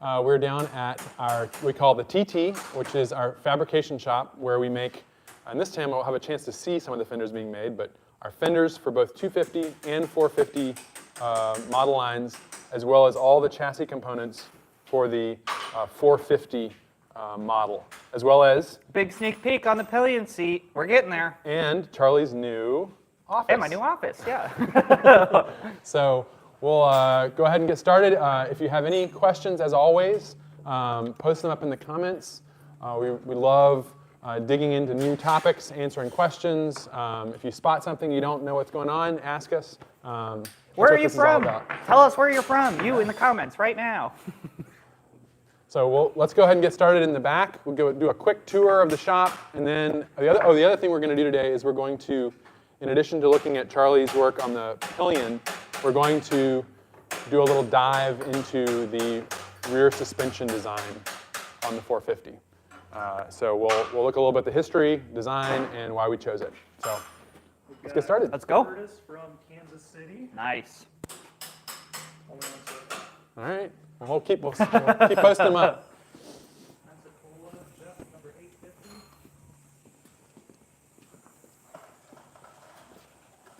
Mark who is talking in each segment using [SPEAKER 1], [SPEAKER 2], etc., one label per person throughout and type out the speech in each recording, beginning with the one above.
[SPEAKER 1] We're down at we call the TT, which is our fabrication shop, where we make, and this time we'll have a chance to see some of the Fenders being made, but our Fenders for both 250 and 450 model lines, as well as all the chassis components for the 450 model, as well as...
[SPEAKER 2] Big sneak peek on the Pillion seat. We're getting there.
[SPEAKER 1] And Charlie's new office.
[SPEAKER 2] Hey, my new office, yeah.
[SPEAKER 1] So we'll go ahead and get started. If you have any questions, as always, post them up in the comments. We love digging into new topics, answering questions. If you spot something you don't know what's going on, ask us.
[SPEAKER 2] Where are you from? Tell us where you're from. You in the comments right now.
[SPEAKER 1] So let's go ahead and get started in the back. We'll go do a quick tour of the shop, and then the other thing we're going to do today is we're going to, in addition to looking at Charlie's work on the Pillion, we're going to do a little dive into the rear suspension design on the 450. So we'll look a little bit at the history, design, and why we chose it. So let's get started.
[SPEAKER 2] Let's go.
[SPEAKER 3] Curtis from Kansas City.
[SPEAKER 2] Nice.
[SPEAKER 3] Hold on one second.
[SPEAKER 1] All right. We'll keep posting them up.
[SPEAKER 3] Pensacola, Jeff, number 850.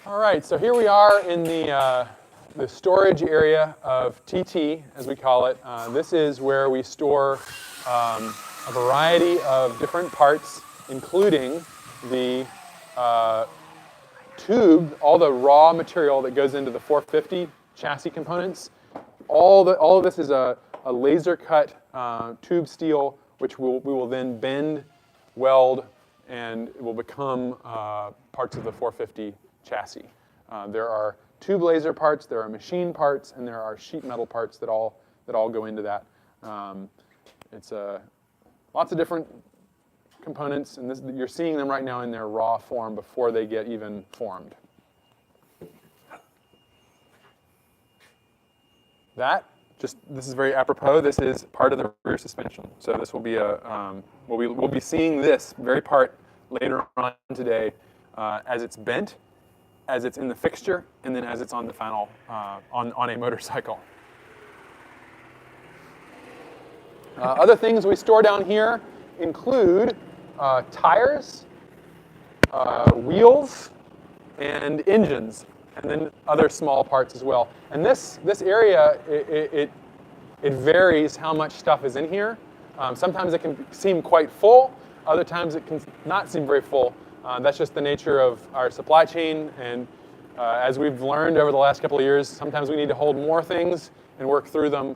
[SPEAKER 1] All right. So here we are in the storage area of TT, as we call it. This is where we store a variety of different parts, including the tube, all the raw material that goes into the 450 chassis components. All of this is a laser cut tube steel, which we will then bend, weld, and it will become parts of the 450 chassis. There are tube laser parts, there are machine parts, and there are sheet metal parts that all go into that. It's lots of different components, and you're seeing them right now in their raw form before they get even formed. This is very apropos. This is part of the rear suspension. So this will be we'll be seeing this very part later on today as it's bent, as it's in the fixture, and then as it's on the final on a motorcycle. Other things we store down here include tires, wheels, and engines, and then other small parts as well. And this area, it varies how much stuff is in here. Sometimes it can seem quite full. Other times it can not seem very full. That's just the nature of our supply chain. And as we've learned over the last couple of years, sometimes we need to hold more things and work through them.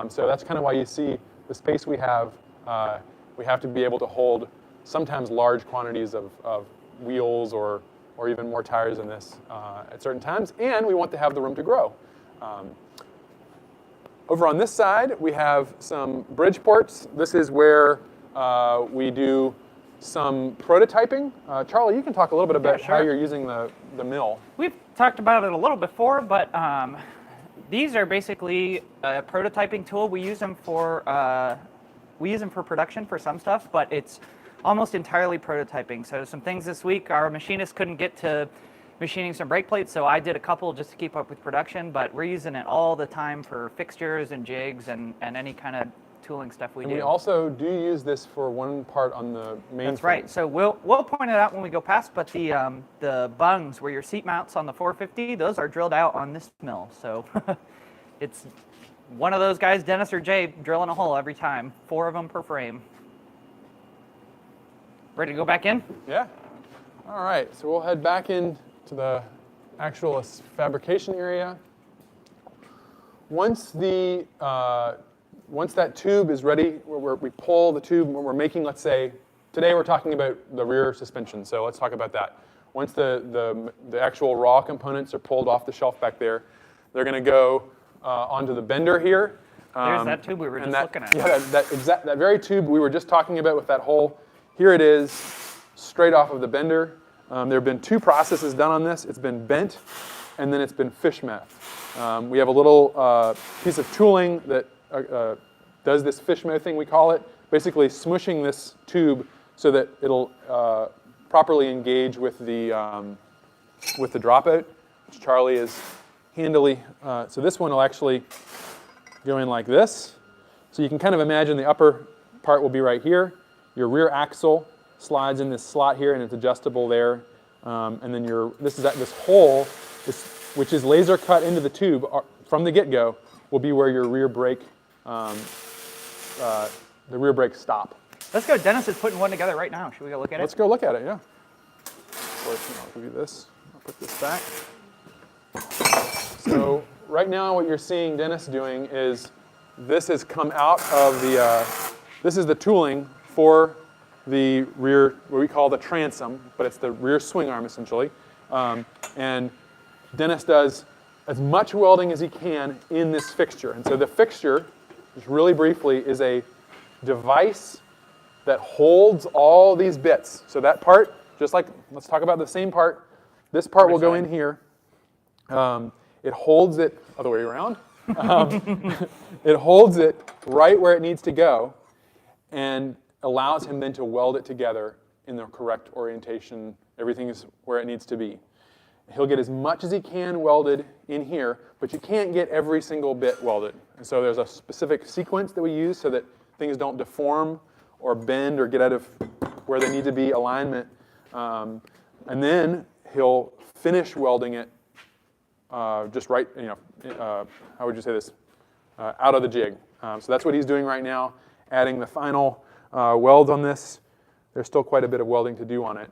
[SPEAKER 1] So that's kind of why you see the space we have. We have to be able to hold sometimes large quantities of wheels or even more tires than this at certain times, and we want to have the room to grow. Over on this side, we have some bridge ports. This is where we do some prototyping. Charlie, you can talk a little bit about how you're using the mill.
[SPEAKER 2] We've talked about it a little before, but these are basically a prototyping tool. We use them for production for some stuff, but it's almost entirely prototyping. So some things this week, our machinist couldn't get to machining some brake plates, so I did a couple just to keep up with production, but we're using it all the time for fixtures and jigs and any kind of tooling stuff we do.
[SPEAKER 1] We also do use this for one part on the main
[SPEAKER 2] That's right. So we'll point it out when we go past, but the bungs where your seat mounts on the 450, those are drilled out on this mill. So it's one of those guys, Dennis or Jay, drilling a hole every time, 4 of them per frame. Ready to go back in?
[SPEAKER 1] Yeah. All right, so we'll head back in to the actual fabrication area. Once that tube is ready, we pull the tube, we're making, let's say, today we're talking about the rear suspension, so let's talk about that. Once the actual raw components are pulled off the shelf back there, they're going to go onto the bender here.
[SPEAKER 2] There's that tube we were just looking at.
[SPEAKER 1] Yeah, that very tube we were just talking about with that hole. Here it is, straight off of the bender. There have been 2 processes done on this. It's been bent, and then it's been fish meth. We have a little piece of tooling that does this fish meth thing, we call it, basically smushing this tube so that it'll properly engage with the dropout, which Charlie is handily. So this one will actually go in like this. So you can kind of imagine the upper part will be right here. Your rear axle slides in this slot here, and it's adjustable there. And then this hole, which is laser cut into the tube from the get-go, will be where your rear brake, the rear brakes stop.
[SPEAKER 2] Let's go. Dennis is putting one together right now. Should we go look at it?
[SPEAKER 1] Let's go look at it, yeah. I'll give you this. I'll put this back. So right now what you're seeing Dennis doing is this has come out of the, this is the tooling for the rear, what we call the transom, but it's the rear swing arm essentially. And Dennis does as much welding as he can in this fixture. And so the fixture, just really briefly, is a device that holds all these bits. So that part, just like, let's talk about the same part. This part will go in here. It holds it, other way around. It holds it right where it needs to go and allows him then to weld it together in the correct orientation. Everything is where it needs to be. He'll get as much as he can welded in here, but you can't get every single bit welded. And so there's a specific sequence that we use so that things don't deform or bend or get out of where they need to be, alignment. And then he'll finish welding it just right, how would you say this? Out of the jig. So that's what he's doing right now, adding the final welds on this. There's still quite a bit of welding to do on it.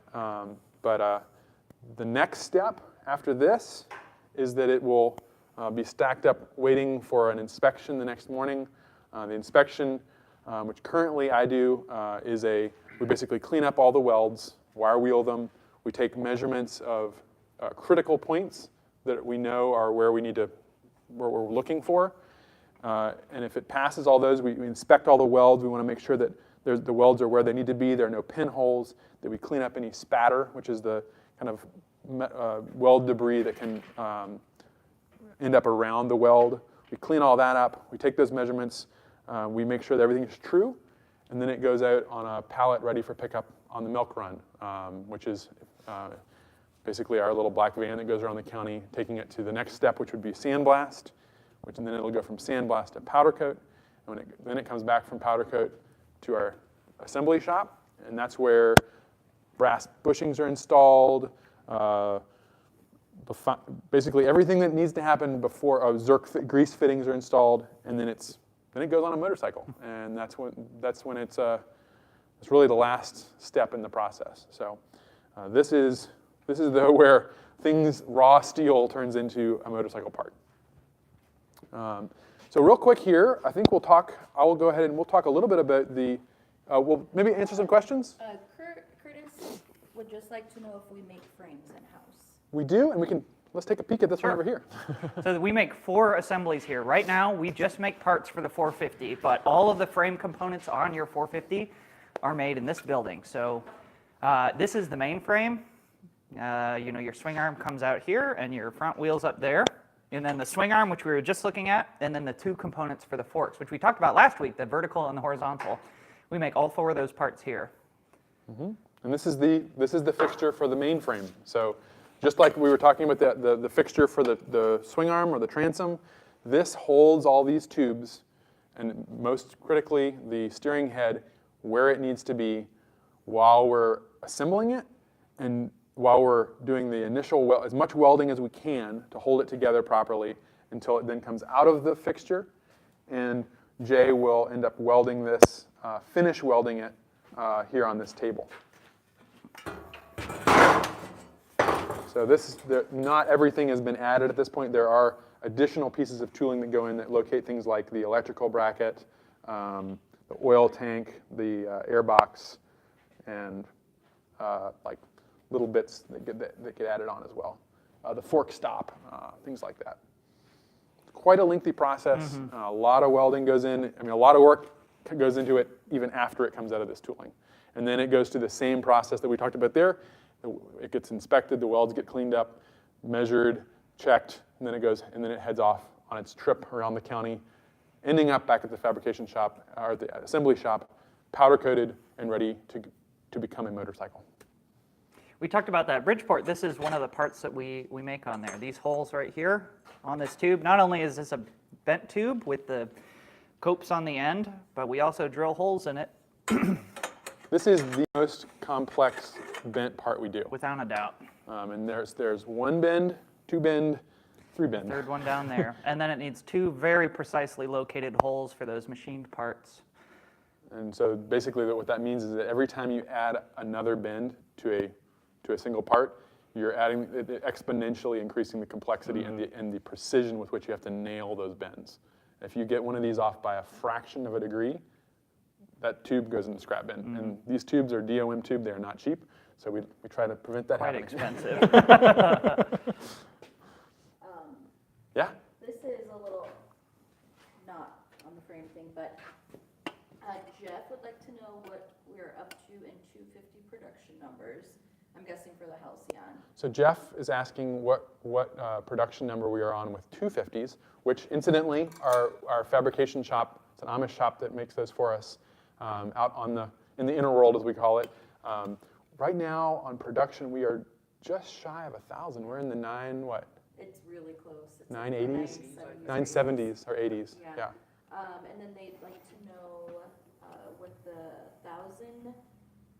[SPEAKER 1] But the next step after this is that it will be stacked up waiting for an inspection the next morning. The inspection, which currently I do, we basically clean up all the welds, wire wheel them. We take measurements of critical points that we know are where we're looking for. And if it passes all those, we inspect all the welds. We want to make sure that the welds are where they need to be. There are no pinholes, that we clean up any spatter, which is the kind of weld debris that can end up around the weld. We clean all that up. We take those measurements. We make sure that everything is true. And then it goes out on a pallet ready for pickup on the milk run, which is basically our little black van that goes around the county, taking it to the next step, which would be sandblast, and then it'll go from sandblast to powder coat. And then it comes back from powder coat to our assembly shop, and that's where brass bushings are installed. Basically everything that needs to happen before Zerk grease fittings are installed, and then it goes on a motorcycle, and that's when it's really the last step in the process. So this is where raw steel turns into a motorcycle part. So real quick here, I think I will go ahead and we'll talk a little bit about we'll maybe answer some questions.
[SPEAKER 4] Curtis would just like to know if we make frames in-house.
[SPEAKER 1] We do, and let's take a peek at this one over here.
[SPEAKER 2] So we make 4 assemblies here. Right now, we just make parts for the 450, but all of the frame components on your 450 are made in this building. So this is the main frame. Your swing arm comes out here, and your front wheel's up there. And then the swing arm, which we were just looking at, and then the 2 components for the forks, which we talked about last week, the vertical and the horizontal. We make all 4 of those parts here.
[SPEAKER 1] Mm-hmm. And this is the fixture for the main frame. So just like we were talking about the fixture for the swing arm or the transom, this holds all these tubes, and most critically, the steering head where it needs to be while we're assembling it, and while we're doing the initial as much welding as we can to hold it together properly until it then comes out of the fixture. And Jay will end up welding this, finish welding it here on this table. So not everything has been added at this point. There are additional pieces of tooling that go in that locate things like the electrical bracket, the oil tank, the air box, and like little bits that get added on as well. The fork stop, things like that. Quite a lengthy process.
[SPEAKER 2] Mm-hmm.
[SPEAKER 1] A lot of welding goes in. A lot of work goes into it even after it comes out of this tooling. And then it goes to the same process that we talked about there. It gets inspected, the welds get cleaned up, measured, checked, and then it heads off on its trip around the county, ending up back at the fabrication shop, or the assembly shop, powder coated and ready to become a motorcycle.
[SPEAKER 2] We talked about that Bridgeport. This is one of the parts that we make on there. These holes right here on this tube. Not only is this a bent tube with the copes on the end, but we also drill holes in it.
[SPEAKER 1] This is the most complex bent part we do.
[SPEAKER 2] Without a doubt.
[SPEAKER 1] And there's 1 bend, 2 bend, 3 bend.
[SPEAKER 2] Third one down there. And then it needs 2 very precisely located holes for those machined parts.
[SPEAKER 1] And so basically what that means is that every time you add another bend to a single part, you're adding exponentially increasing the complexity and the precision with which you have to nail those bends. If you get one of these off by a fraction of a degree, that tube goes in the scrap bin. And these tubes are DOM tube, they are not cheap, so we try to prevent that
[SPEAKER 2] Quite
[SPEAKER 1] happening.
[SPEAKER 2] expensive.
[SPEAKER 1] Yeah?
[SPEAKER 4] This is a little, not on the frame thing, but Jeff would like to know what we're up to in 250 production numbers. I'm guessing for the Halcyon.
[SPEAKER 1] So Jeff is asking what production number we are on with 250s, which incidentally, our fabrication shop, it's an Amish shop that makes those for us, out in the inner world, as we call it. Right now on production, we are just shy of 1,000. We're in the
[SPEAKER 4] It's really close. It's
[SPEAKER 1] 980s,
[SPEAKER 4] 970s.
[SPEAKER 1] 970s or 80s. Yeah.
[SPEAKER 4] And then they'd like to know what the 1,000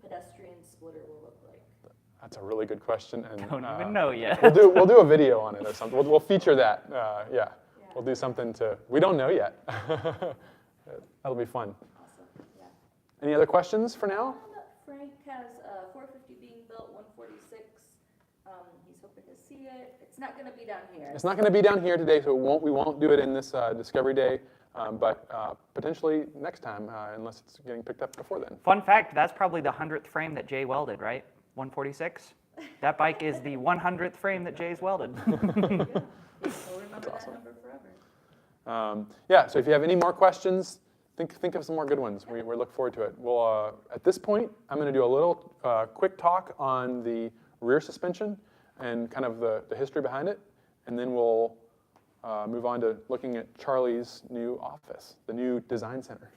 [SPEAKER 4] pedestrian splitter will look like.
[SPEAKER 1] That's a really good question. And
[SPEAKER 2] Don't even know yet.
[SPEAKER 1] we'll do a video on it or something. We'll feature that. Yeah. We'll do something we don't know yet. That'll be fun.
[SPEAKER 4] Awesome. Yeah.
[SPEAKER 1] Any other questions for now?
[SPEAKER 4] Frank has 450 being built, 146. He's hoping to see it. It's not going to be down here.
[SPEAKER 1] It's not going to be down here today, so we won't do it in this Discovery Day, but potentially next time, unless it's getting picked up before then.
[SPEAKER 2] Fun fact, that's probably the 100th frame that Jay welded, right? 146? That bike is the 100th frame that Jay's welded.
[SPEAKER 4] We'll remember that number forever.
[SPEAKER 1] Yeah, so if you have any more questions, think of some more good ones. We look forward to it. We'll, at this point, I'm going to do a little quick talk on the rear suspension and kind of the history behind it, and then we'll move on to looking at Charlie's new office, the new design center.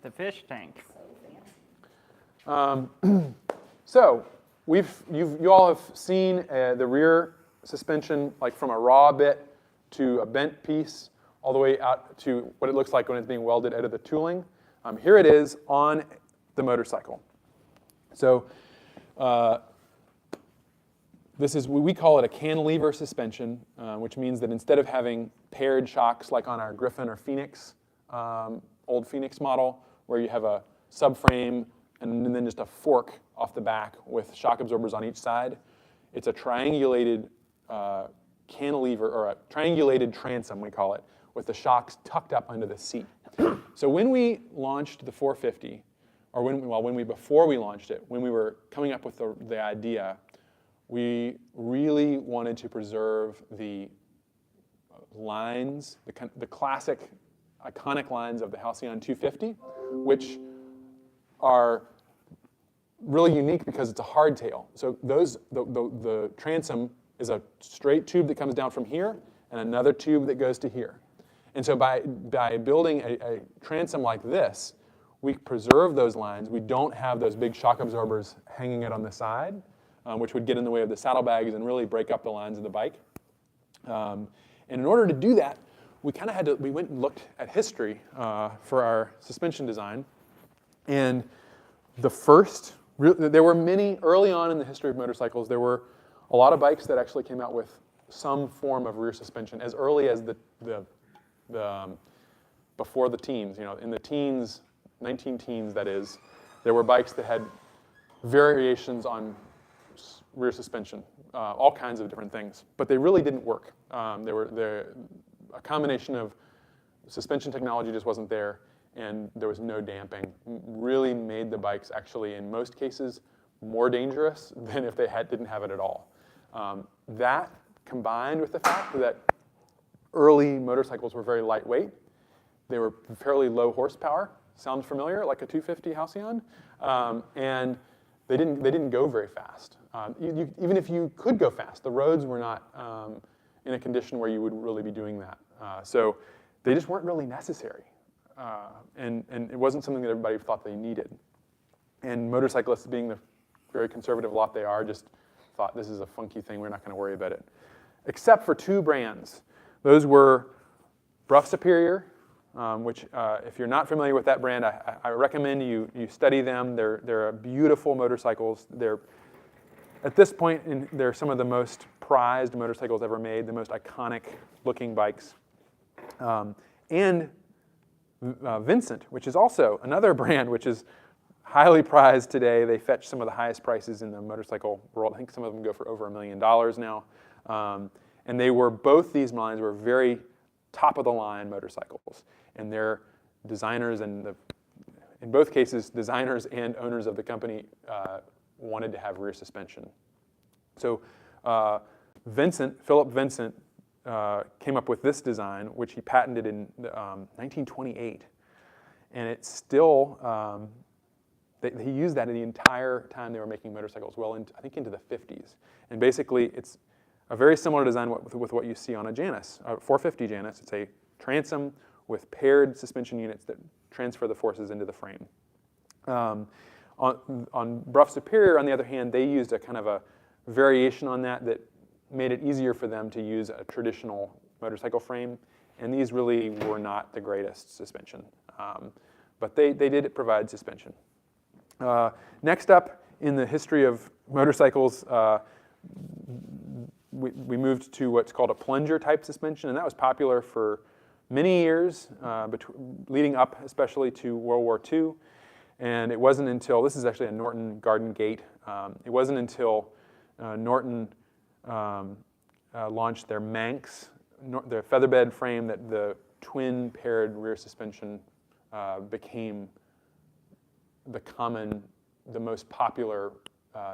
[SPEAKER 2] The fish tank.
[SPEAKER 1] So you all have seen the rear suspension, like from a raw bit to a bent piece, all the way out to what it looks like when it's being welded out of the tooling. Here it is on the motorcycle. So we call it a cantilever suspension, which means that instead of having paired shocks like on our Griffin or Phoenix, old Phoenix model, where you have a subframe and then just a fork off the back with shock absorbers on each side, it's a triangulated cantilever, or a triangulated transom, we call it, with the shocks tucked up under the seat. So when we launched the 450, or before we launched it, when we were coming up with the idea, we really wanted to preserve the lines, the classic, iconic lines of the Halcyon 250, which are really unique because it's a hardtail. So the transom is a straight tube that comes down from here and another tube that goes to here. And so by building a transom like this, we preserve those lines. We don't have those big shock absorbers hanging out on the side, which would get in the way of the saddlebags and really break up the lines of the bike. And in order to do that, we went and looked at history for our suspension design. And there were many, early on in the history of motorcycles, there were a lot of bikes that actually came out with some form of rear suspension as early as before the teens. In the teens, 19 teens that is, there were bikes that had variations on rear suspension, all kinds of different things, but they really didn't work. A combination of suspension technology just wasn't there, and there was no damping. Really made the bikes actually, in most cases, more dangerous than if they didn't have it at all. That combined with the fact that early motorcycles were very lightweight, they were fairly low horsepower. Sounds familiar, like a 250 Halcyon, and they didn't go very fast. Even if you could go fast, the roads were not in a condition where you would really be doing that. So they just weren't really necessary, and it wasn't something that everybody thought they needed. And motorcyclists, being the very conservative lot they are, just thought, this is a funky thing, we're not going to worry about it. Except for two brands. Those were Bruff Superior, which if you're not familiar with that brand, I recommend you study them. They're beautiful motorcycles. They're at this point, they're some of the most prized motorcycles ever made, the most iconic looking bikes. And Vincent, which is also another brand which is highly prized today. They fetch some of the highest prices in the motorcycle world. I think some of them go for over $1 million now. And both these lines were very top of the line motorcycles. And their designers and in both cases, designers and owners of the company wanted to have rear suspension. So Philip Vincent, came up with this design, which he patented in 1928. And it's still, he used that in the entire time they were making motorcycles, I think into the 50s. And basically, it's a very similar design with what you see on a Janus, a 450 Janus. It's a transom with paired suspension units that transfer the forces into the frame. On Bruff Superior, on the other hand, they used a kind of a variation on that made it easier for them to use a traditional motorcycle frame. And these really were not the greatest suspension. But they did provide suspension. Next up in the history of motorcycles, we moved to what's called a plunger type suspension, and that was popular for many years, leading up especially to World War II. And it wasn't until, this is actually a Norton Garden Gate, it wasn't until Norton launched their Manx, their featherbed frame, that the twin paired rear suspension became the most popular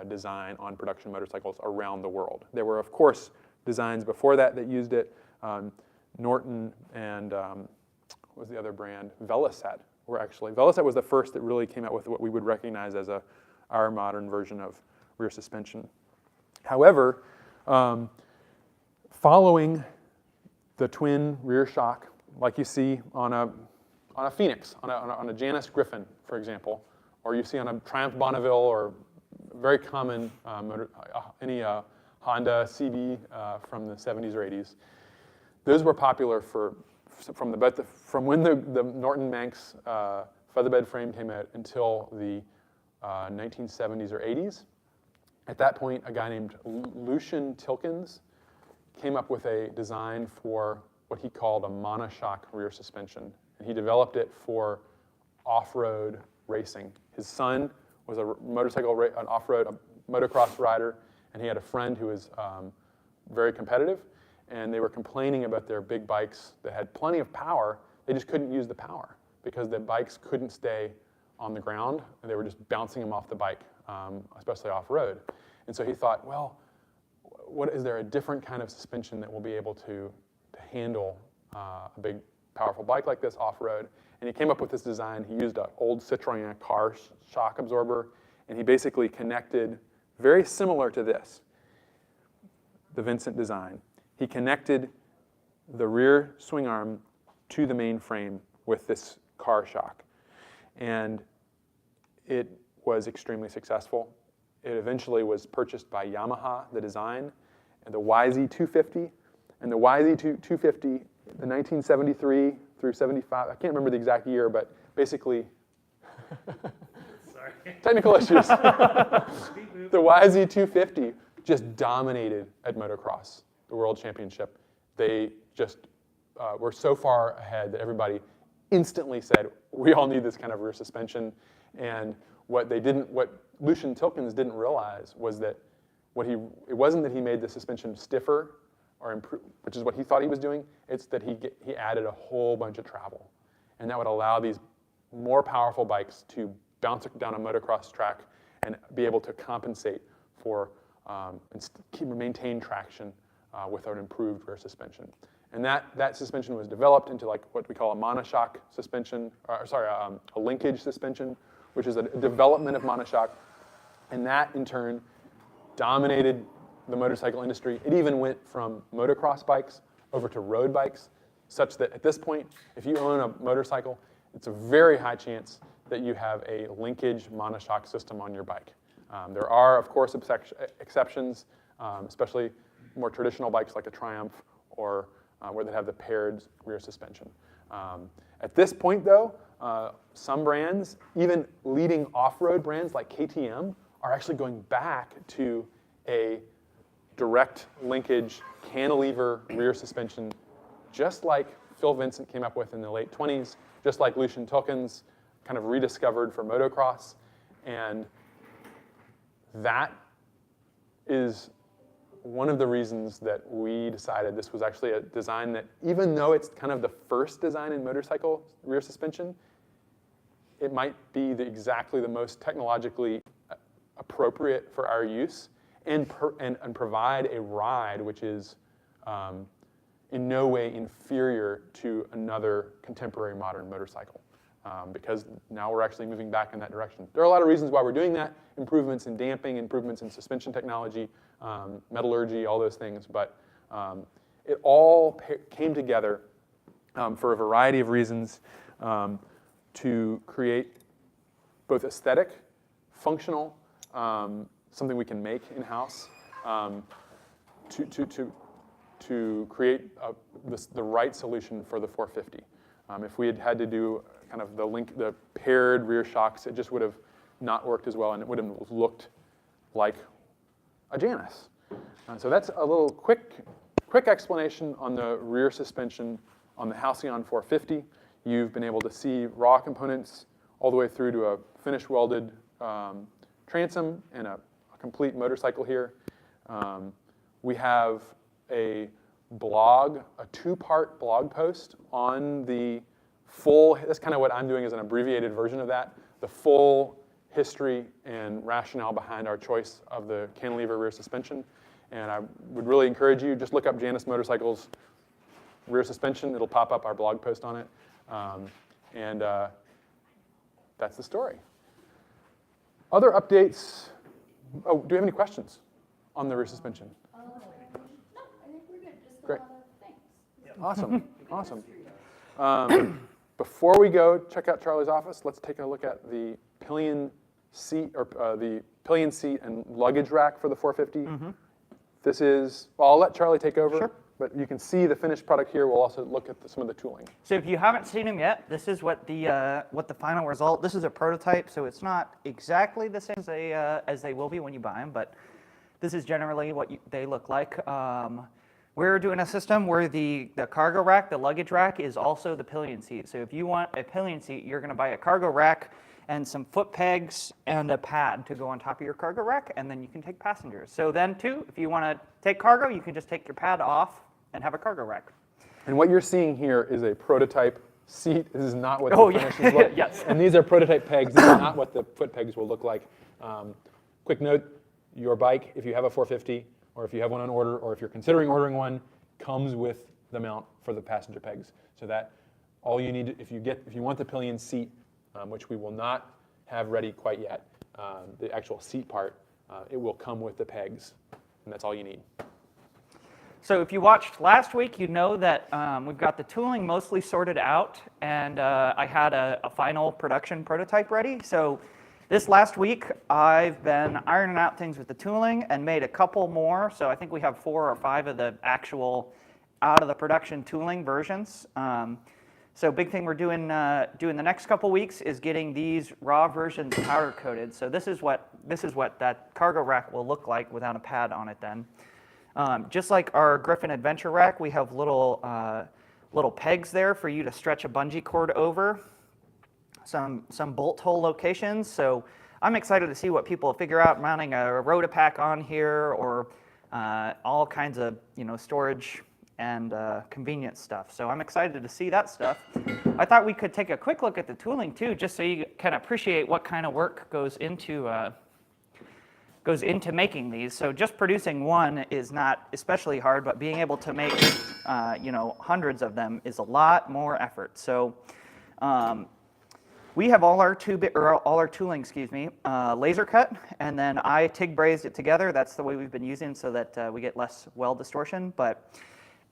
[SPEAKER 1] design on production motorcycles around the world. There were, of course, designs before that used it. Norton and what was the other brand? Velocet Velocet was the first that really came out with what we would recognize as our modern version of rear suspension. However, following the twin rear shock, like you see on a Phoenix, on a Janus Griffin, for example, or you see on a Triumph Bonneville, or very common any Honda CB from the 70s or 80s. Those were popular from when the Norton Manx featherbed frame came out until the 1970s or 80s. At that point, a guy named Lucian Tilkens came up with a design for what he called a monoshock rear suspension. And he developed it for off-road racing. His son was an off-road motocross rider, and he had a friend who was very competitive, and they were complaining about their big bikes that had plenty of power. They just couldn't use the power because the bikes couldn't stay on the ground, and they were just bouncing them off the bike, especially off-road. And so he thought, well, is there a different kind of suspension that will be able to handle a big, powerful bike like this off-road? And he came up with this design. He used an old Citroën car shock absorber, and he basically connected, very similar to this, the Vincent design. He connected the rear swing arm to the main frame with this car shock. And it was extremely successful. It eventually was purchased by Yamaha, the design, and the YZ250. And the YZ250, the 1973 through 75, I can't remember the exact year, but basically,
[SPEAKER 3] Sorry.
[SPEAKER 1] technical issues. The YZ250 just dominated at motocross, the world championship. They just were so far ahead that everybody instantly said, we all need this kind of rear suspension. And what Lucian Tilkens didn't realize was that it wasn't that he made the suspension stiffer or improve, which is what he thought he was doing. It's that he added a whole bunch of travel, and that would allow these more powerful bikes to bounce down a motocross track and be able to compensate for and maintain traction with an improved rear suspension. And that suspension was developed into like what we call a monoshock suspension, a linkage suspension, which is a development of monoshock, and that in turn dominated the motorcycle industry. It even went from motocross bikes over to road bikes, such that at this point, if you own a motorcycle, it's a very high chance that you have a linkage monoshock system on your bike. There are, of course, exceptions, especially more traditional bikes like a Triumph or where they have the paired rear suspension. At this point, though, some brands, even leading off-road brands like KTM, are actually going back to a direct linkage cantilever rear suspension, just like Phil Vincent came up with in the late 20s, just like Lucien Tulkens kind of rediscovered for motocross. And that is one of the reasons that we decided this was actually a design that, even though it's kind of the first design in motorcycle rear suspension, it might be exactly the most technologically appropriate for our use and provide a ride which is in no way inferior to another contemporary modern motorcycle. Because now we're actually moving back in that direction. There are a lot of reasons why we're doing that: improvements in damping, improvements in suspension technology, metallurgy, all those things. But it all came together for a variety of reasons to create both aesthetic, functional, something we can make in-house, to create the right solution for the 450. If we had had to do kind of the paired rear shocks, it just would have not worked as well, and it would have looked like a Janus. So that's a little quick explanation on the rear suspension on the Halcyon 450. You've been able to see raw components all the way through to a finished welded transom and a complete motorcycle here. We have a two-part blog post on the full, that's kind of what I'm doing, is an abbreviated version of that, the full history and rationale behind our choice of the cantilever rear suspension. And I would really encourage you, just look up Janus Motorcycles rear suspension. It'll pop up our blog post on it. And that's the story. Other updates. Oh, do you have any questions on the rear suspension?
[SPEAKER 4] No, I think we're good. Just
[SPEAKER 1] Great.
[SPEAKER 4] a lot of thanks.
[SPEAKER 1] Awesome, awesome. Before we go check out Charlie's office, let's take a look at the Pillion seat, or the Pillion seat and luggage rack for the 450. This is, well, I'll let Charlie take over,
[SPEAKER 2] Sure.
[SPEAKER 1] But you can see the finished product here. We'll also look at some of the tooling.
[SPEAKER 2] So if you haven't seen them yet, this is what the final result. This is a prototype, so it's not exactly the same as they will be when you buy them, but this is generally what they look like. We're doing a system where the cargo rack, the luggage rack, is also the pillion seat. So if you want a pillion seat, you're going to buy a cargo rack and some foot pegs and a pad to go on top of your cargo rack, and then you can take passengers. So then, too, if you want to take cargo, you can just take your pad off and have a cargo rack.
[SPEAKER 1] And what you're seeing here is a prototype seat. This is not what the finishes look.
[SPEAKER 2] Yes.
[SPEAKER 1] And these are prototype pegs. This is not what the foot pegs will look like. Quick note, your bike, if you have a 450, or if you have one on order, or if you're considering ordering one, comes with the mount for the passenger pegs. So that all you need, if you want the pillion seat, which we will not have ready quite yet, the actual seat part, it will come with the pegs, and that's all you need.
[SPEAKER 2] So if you watched last week, you know that we've got the tooling mostly sorted out, and I had a final production prototype ready. So this last week, I've been ironing out things with the tooling and made a couple more. So I think we have 4 or 5 of the actual out of the production tooling versions. So big thing we're doing the next couple weeks is getting these raw versions powder coated. So this is what that cargo rack will look like without a pad on it then. Just like our Griffin Adventure rack, we have little pegs there for you to stretch a bungee cord over. Some bolt hole locations. So I'm excited to see what people figure out mounting a Rotapack on here, or all kinds of storage and convenience stuff. So I'm excited to see that stuff. I thought we could take a quick look at the tooling too, just so you can appreciate what kind of work goes into making these. So just producing one is not especially hard, but being able to make hundreds of them is a lot more effort. So we have all our tooling, laser cut, and then I TIG brazed it together. That's the way we've been using, so that we get less weld distortion. But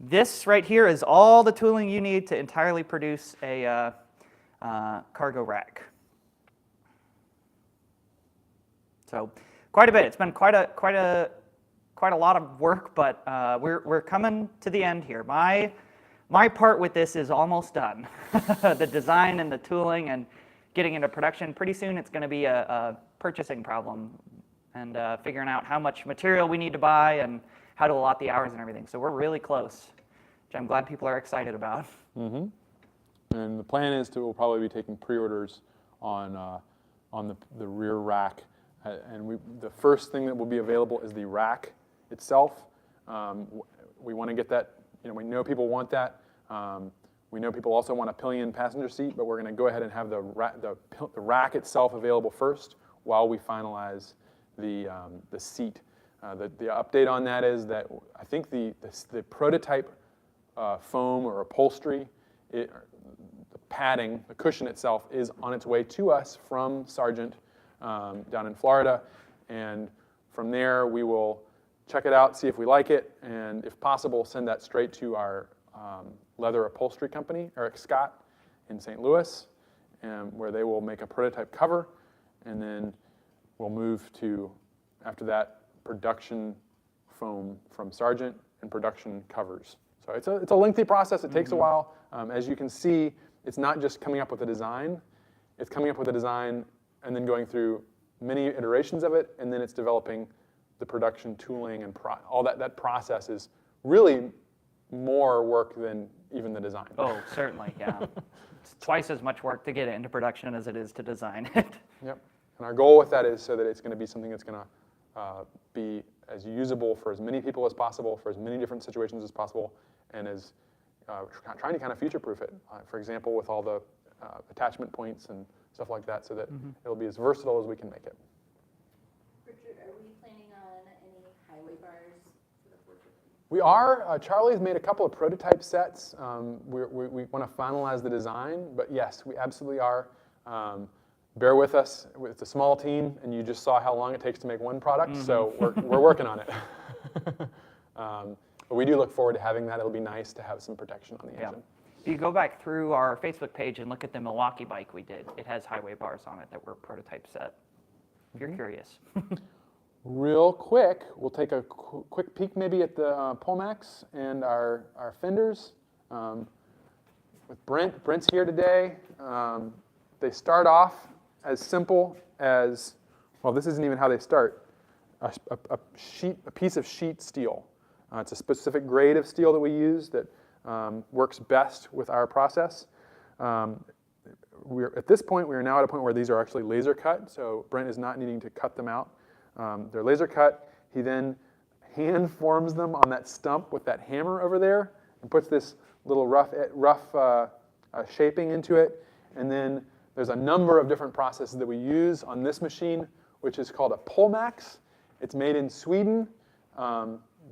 [SPEAKER 2] this right here is all the tooling you need to entirely produce a cargo rack. So quite a bit. It's been quite a lot of work, but we're coming to the end here. my part with this is almost done. The design and the tooling and getting into production. Pretty soon it's going to be a purchasing problem and figuring out how much material we need to buy and how to allot the hours and everything. So we're really close, which I'm glad people are excited about.
[SPEAKER 1] Mm-hmm. And the plan is we'll probably be taking pre-orders on the rear rack. And the first thing that will be available is the rack itself. We want to get that. We know people want that. We know people also want a Pillion passenger seat, but we're going to go ahead and have the rack itself available first while we finalize the seat. The update on that is that I think the prototype foam or upholstery, the padding, the cushion itself is on its way to us from Sargent down in Florida, and from there we will check it out, see if we like it, and if possible, send that straight to our leather upholstery company, Eric Scott, in St. Louis, where they will make a prototype cover, and then we'll move to, after that, production foam from Sargent and production covers. So it's a lengthy process. It takes a while. As you can see, it's not just coming up with a design. It's coming up with a design and then going through many iterations of it, and then it's developing the production tooling and all that. That process is really more work than even the design.
[SPEAKER 2] Oh, certainly, yeah. It's twice as much work to get it into production as it is to design it.
[SPEAKER 1] Yep. And our goal with that is so that it's going to be something that's going to be as usable for as many people as possible, for as many different situations as possible, and as trying to kind of future-proof it. For example, with all the attachment points and stuff like that, so that it'll be as versatile as we can make it.
[SPEAKER 4] Richard, are we planning on any highway bars for the 450?
[SPEAKER 1] We are. Charlie's made a couple of prototype sets. We want to finalize the design, but yes, we absolutely are. Bear with us. It's a small team, and you just saw how long it takes to make one product, so we're working on it. But we do look forward to having that. It'll be nice to have some protection on the engine.
[SPEAKER 2] If you go back through our Facebook page and look at the Milwaukee bike we did, it has highway bars on it that were prototype set, if you're curious.
[SPEAKER 1] Real quick, we'll take a quick peek maybe at the Polmax and our Fenders. With Brent. Brent's here today. They start off as simple as, well, this isn't even how they start, a piece of sheet steel. It's a specific grade of steel that we use that works best with our process. At this point, we are now at a point where these are actually laser cut, so Brent is not needing to cut them out. They're laser cut. He then hand forms them on that stump with that hammer over there and puts this little rough shaping into it. And then there's a number of different processes that we use on this machine, which is called a Polmax. It's made in Sweden.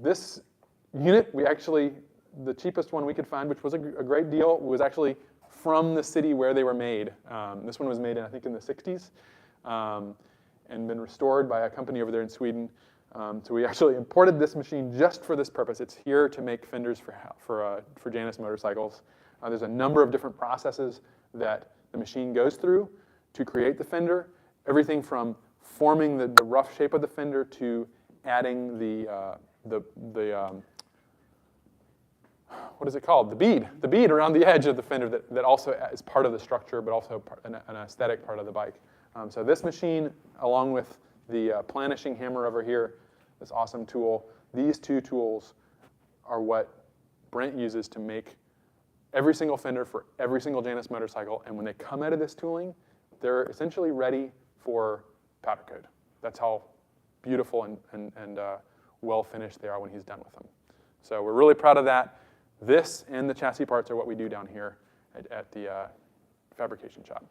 [SPEAKER 1] This unit, the cheapest one we could find, which was a great deal, was actually from the city where they were made. This one was made, I think, in the 60s, and been restored by a company over there in Sweden. So we actually imported this machine just for this purpose. It's here to make fenders for Janus motorcycles. There's a number of different processes that the machine goes through to create the fender. Everything from forming the rough shape of the fender to adding the what is it called? The bead around the edge of the fender that also is part of the structure, but also an aesthetic part of the bike. So this machine, along with the planishing hammer over here, this awesome tool, these two tools are what Brent uses to make every single fender for every single Janus motorcycle. And when they come out of this tooling, they're essentially ready for powder coat. That's how beautiful and well finished they are when he's done with them. So we're really proud of that. This and the chassis parts are what we do down here at the fabrication shop.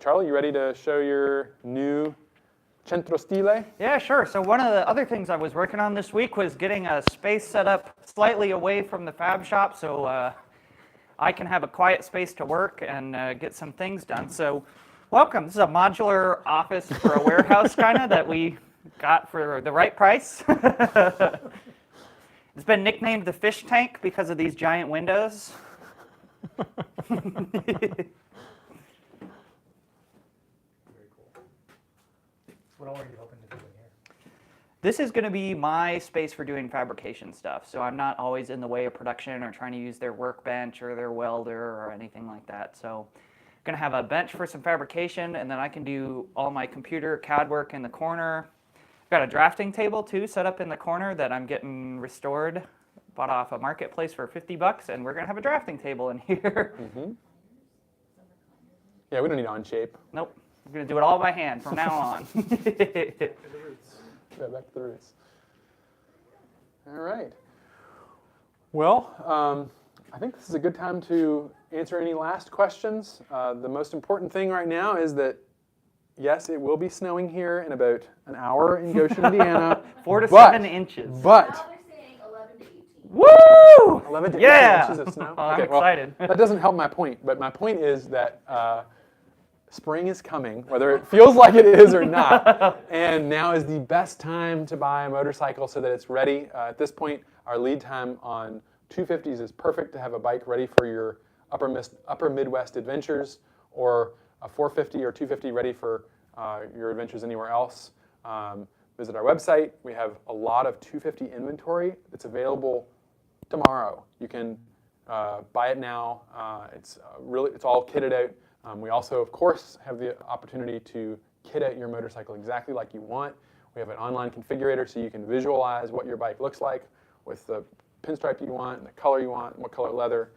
[SPEAKER 1] Charlie, you ready to show your new Centro Stile?
[SPEAKER 2] Yeah, sure. So one of the other things I was working on this week was getting a space set up slightly away from the fab shop so I can have a quiet space to work and get some things done. So welcome. This is a modular office for a warehouse kind of that we got for the right price. It's been nicknamed the fish tank because of these giant windows.
[SPEAKER 3] Very cool. What all are you hoping to do in here?
[SPEAKER 2] This is going to be my space for doing fabrication stuff, so I'm not always in the way of production or trying to use their workbench or their welder or anything like that. So I'm going to have a bench for some fabrication, and then I can do all my computer CAD work in the corner. I've got a drafting table too set up in the corner that I'm getting restored. Bought off a marketplace for $50, and we're going to have a drafting table in here.
[SPEAKER 1] Yeah, we don't need on-shape.
[SPEAKER 2] Nope. I'm going to do it all by hand from now on.
[SPEAKER 1] Yeah, back to the roots. All right. Well, I think this is a good time to answer any last questions. The most important thing right now is that, yes, it will be snowing here in about an hour in Goshen, Indiana.
[SPEAKER 2] 4 to 7 inches.
[SPEAKER 1] But
[SPEAKER 4] Now they're saying 11 to 18.
[SPEAKER 2] Woo!
[SPEAKER 1] 11 to 18
[SPEAKER 2] Yeah!
[SPEAKER 1] inches of snow.
[SPEAKER 2] I'm
[SPEAKER 1] Okay, well,
[SPEAKER 2] excited.
[SPEAKER 1] that doesn't help my point, but my point is that spring is coming, whether it feels like it is or not. And now is the best time to buy a motorcycle so that it's ready. At this point, our lead time on 250s is perfect to have a bike ready for your upper Midwest adventures, or a 450 or 250 ready for your adventures anywhere else. Visit our website. We have a lot of 250 inventory that's available tomorrow. You can buy it now. It's all kitted out. We also, of course, have the opportunity to kit out your motorcycle exactly like you want. We have an online configurator so you can visualize what your bike looks like with the pinstripe you want, and the color you want, and what color leather.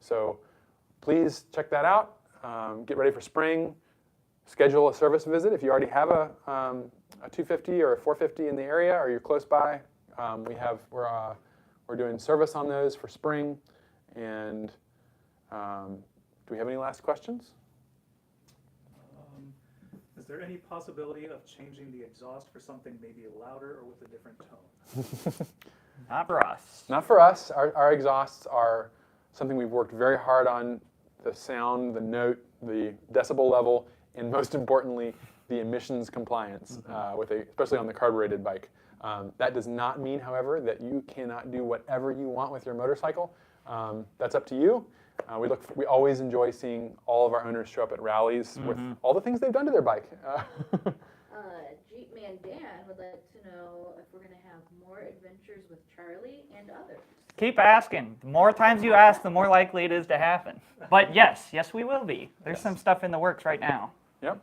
[SPEAKER 1] So please check that out. Get ready for spring. Schedule a service visit if you already have a 250 or a 450 in the area, or you're close by. We're doing service on those for spring. And do we have any last questions?
[SPEAKER 3] Is there any possibility of changing the exhaust for something maybe louder or with a different tone?
[SPEAKER 2] Not for us.
[SPEAKER 1] Not for us. Our exhausts are something we've worked very hard on. The sound, the note, the decibel level, and most importantly, the emissions compliance, especially on the carbureted bike. That does not mean, however, that you cannot do whatever you want with your motorcycle. That's up to you. We always enjoy seeing all of our owners show up at rallies with all the things they've done to their bike.
[SPEAKER 4] Jeep Man Dan would like to know if we're going to have more adventures with Charlie and others.
[SPEAKER 2] Keep asking. The more times you ask, the more likely it is to happen. But yes, we will be. There's some stuff in the works right now.
[SPEAKER 1] Yep.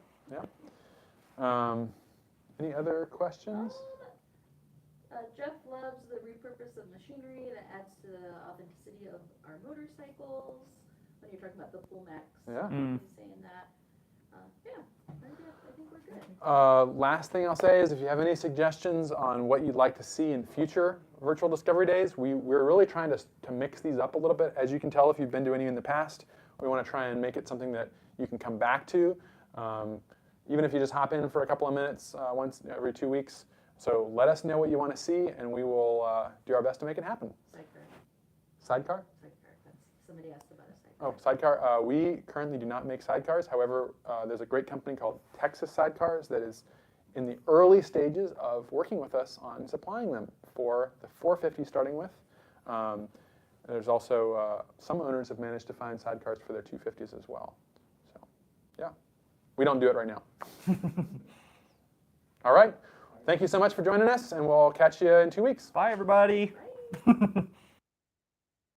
[SPEAKER 1] Any other questions?
[SPEAKER 4] Jeff loves the repurpose of machinery that adds to the authenticity of our motorcycles. When you're talking about the Pull Max,
[SPEAKER 1] Yeah.
[SPEAKER 4] he's saying that. I think we're good.
[SPEAKER 1] Last thing I'll say is if you have any suggestions on what you'd like to see in future virtual discovery days, we're really trying to mix these up a little bit. As you can tell if you've been to any in the past, we want to try and make it something that you can come back to, even if you just hop in for a couple of minutes once every 2 weeks. So let us know what you want to see, and we will do our best to make it happen. Sidecar?
[SPEAKER 4] Somebody asked about a sidecar.
[SPEAKER 1] Oh, sidecar. We currently do not make sidecars. However, there's a great company called Texas Sidecars that is in the early stages of working with us on supplying them for the 450 starting with. There's also some owners have managed to find sidecars for their 250s as well. So, yeah, we don't do it right now. All right. Thank you so much for joining us, and we'll catch you in 2 weeks.
[SPEAKER 2] Bye, everybody.
[SPEAKER 4] Right.